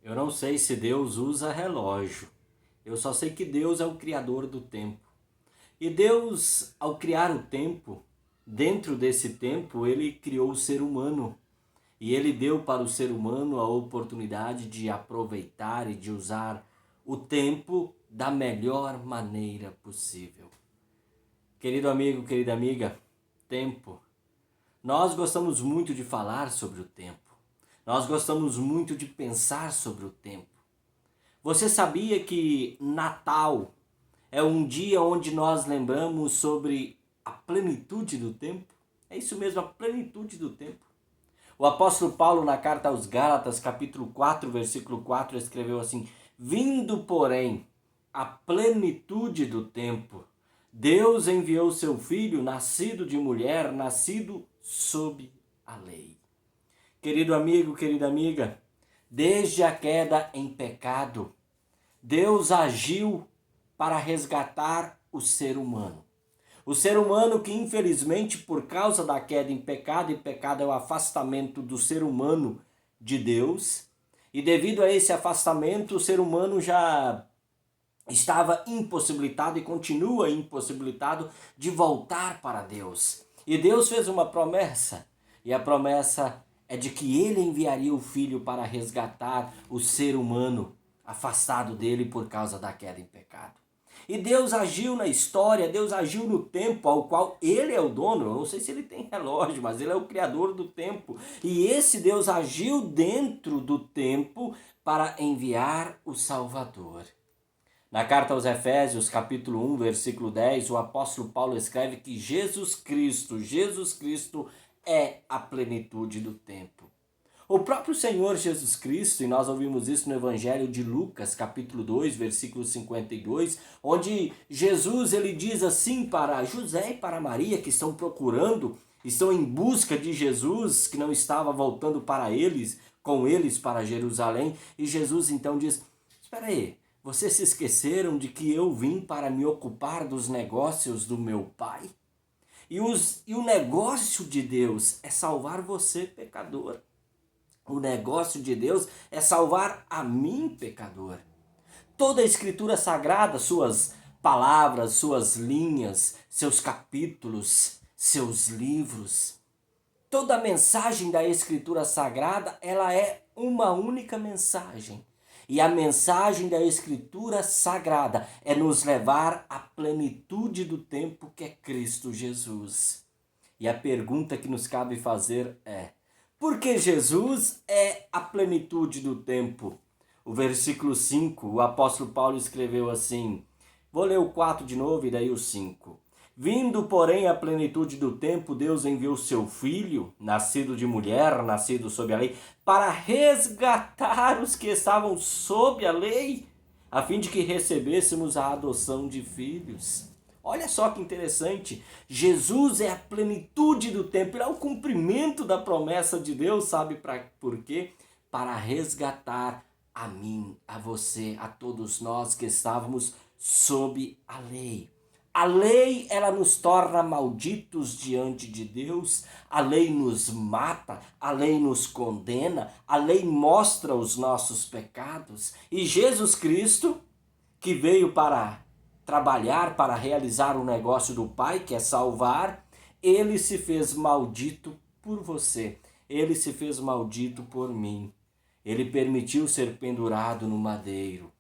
Eu não sei se Deus usa relógio. Eu só sei que Deus é o criador do tempo. E Deus, ao criar o tempo, dentro desse tempo, ele criou o ser humano. E ele deu para o ser humano a oportunidade de aproveitar e de usar o tempo da melhor maneira possível. Querido amigo, querida amiga, tempo. Nós gostamos muito de falar sobre o tempo. Nós gostamos muito de pensar sobre o tempo. Você sabia que Natal é um dia onde nós lembramos sobre a plenitude do tempo? É isso mesmo, a plenitude do tempo. O apóstolo Paulo, na carta aos Gálatas, capítulo 4, versículo 4, escreveu assim: Vindo, porém, a plenitude do tempo, Deus enviou seu Filho, nascido de mulher, nascido sob a lei. Querido amigo, querida amiga, desde a queda em pecado, Deus agiu para resgatar o ser humano. O ser humano que, infelizmente, por causa da queda em pecado, e pecado é o afastamento do ser humano de Deus, e devido a esse afastamento, o ser humano já estava impossibilitado e continua impossibilitado de voltar para Deus. E Deus fez uma promessa, e a promessa é de que ele enviaria o Filho para resgatar o ser humano afastado dele por causa da queda em pecado. E Deus agiu na história, Deus agiu no tempo ao qual ele é o dono. Eu não sei se ele tem relógio, mas ele é o criador do tempo. E esse Deus agiu dentro do tempo para enviar o Salvador. Na carta aos Efésios, capítulo 1, versículo 10, o apóstolo Paulo escreve que Jesus Cristo é a plenitude do tempo. O próprio Senhor Jesus Cristo, e nós ouvimos isso no Evangelho de Lucas, capítulo 2, versículo 52, onde Jesus ele diz assim para José e para Maria, que estão procurando, estão em busca de Jesus, que não estava voltando para eles, com eles para Jerusalém, e Jesus então diz: espera aí, vocês se esqueceram de que eu vim para me ocupar dos negócios do meu Pai? E o negócio de Deus é salvar você, pecador. O negócio de Deus é salvar a mim, pecador. Toda a Escritura Sagrada, suas palavras, suas linhas, seus capítulos, seus livros, toda a mensagem da Escritura Sagrada, ela é uma única mensagem. E a mensagem da Escritura Sagrada é nos levar à plenitude do tempo que é Cristo Jesus. E a pergunta que nos cabe fazer é: por que Jesus é a plenitude do tempo? O versículo 5, o apóstolo Paulo escreveu assim, vou ler o 4 de novo e daí o 5. Vindo, porém, a plenitude do tempo, Deus enviou seu Filho, nascido de mulher, nascido sob a lei, para resgatar os que estavam sob a lei, a fim de que recebêssemos a adoção de filhos. Olha só que interessante, Jesus é a plenitude do tempo, ele é o cumprimento da promessa de Deus, sabe por quê? Para resgatar a mim, a você, a todos nós que estávamos sob a lei. A lei, ela nos torna malditos diante de Deus, a lei nos mata, a lei nos condena, a lei mostra os nossos pecados. E Jesus Cristo, que veio para trabalhar, para realizar o negócio do Pai, que é salvar, ele se fez maldito por você, ele se fez maldito por mim. Ele permitiu ser pendurado no madeiro.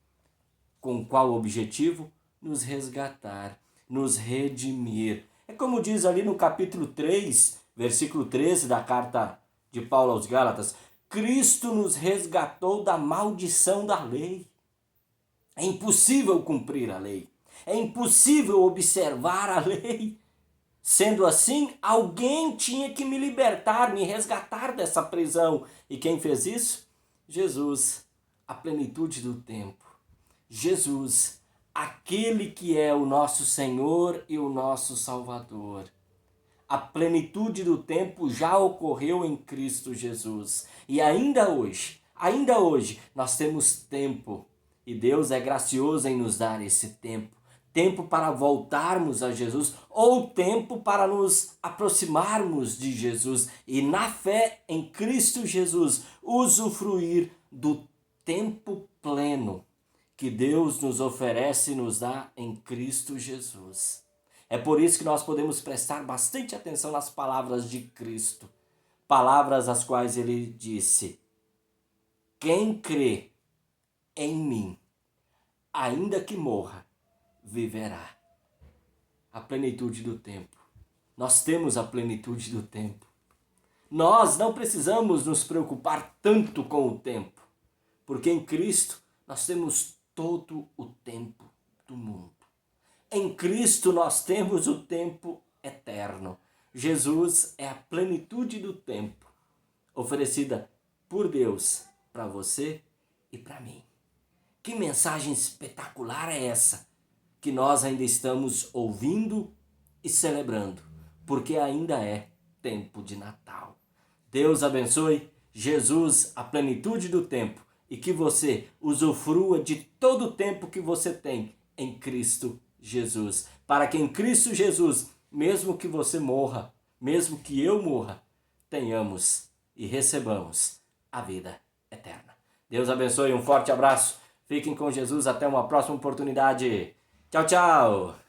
Com qual objetivo? Nos resgatar, nos redimir. É como diz ali no capítulo 3, versículo 13 da carta de Paulo aos Gálatas: Cristo nos resgatou da maldição da lei. É impossível cumprir a lei. É impossível observar a lei. Sendo assim, alguém tinha que me libertar, me resgatar dessa prisão. E quem fez isso? Jesus, a plenitude do tempo. Jesus, aquele que é o nosso Senhor e o nosso Salvador. A plenitude do tempo já ocorreu em Cristo Jesus. E ainda hoje, nós temos tempo. E Deus é gracioso em nos dar esse tempo. Tempo para voltarmos a Jesus ou tempo para nos aproximarmos de Jesus e na fé em Cristo Jesus usufruir do tempo pleno que Deus nos oferece e nos dá em Cristo Jesus. É por isso que nós podemos prestar bastante atenção nas palavras de Cristo, palavras as quais ele disse: quem crê em mim, ainda que morra, viverá. A plenitude do tempo. Nós temos a plenitude do tempo. Nós não precisamos nos preocupar tanto com o tempo, porque em Cristo nós temos todo o tempo do mundo. Em Cristo nós temos o tempo eterno. Jesus é a plenitude do tempo, oferecida por Deus para você e para mim. Que mensagem espetacular é essa que nós ainda estamos ouvindo e celebrando, porque ainda é tempo de Natal. Deus abençoe, Jesus, a plenitude do tempo, e que você usufrua de todo o tempo que você tem em Cristo Jesus. Para que em Cristo Jesus, mesmo que você morra, mesmo que eu morra, tenhamos e recebamos a vida eterna. Deus abençoe, um forte abraço. Fiquem com Jesus, até uma próxima oportunidade. Tchau, tchau!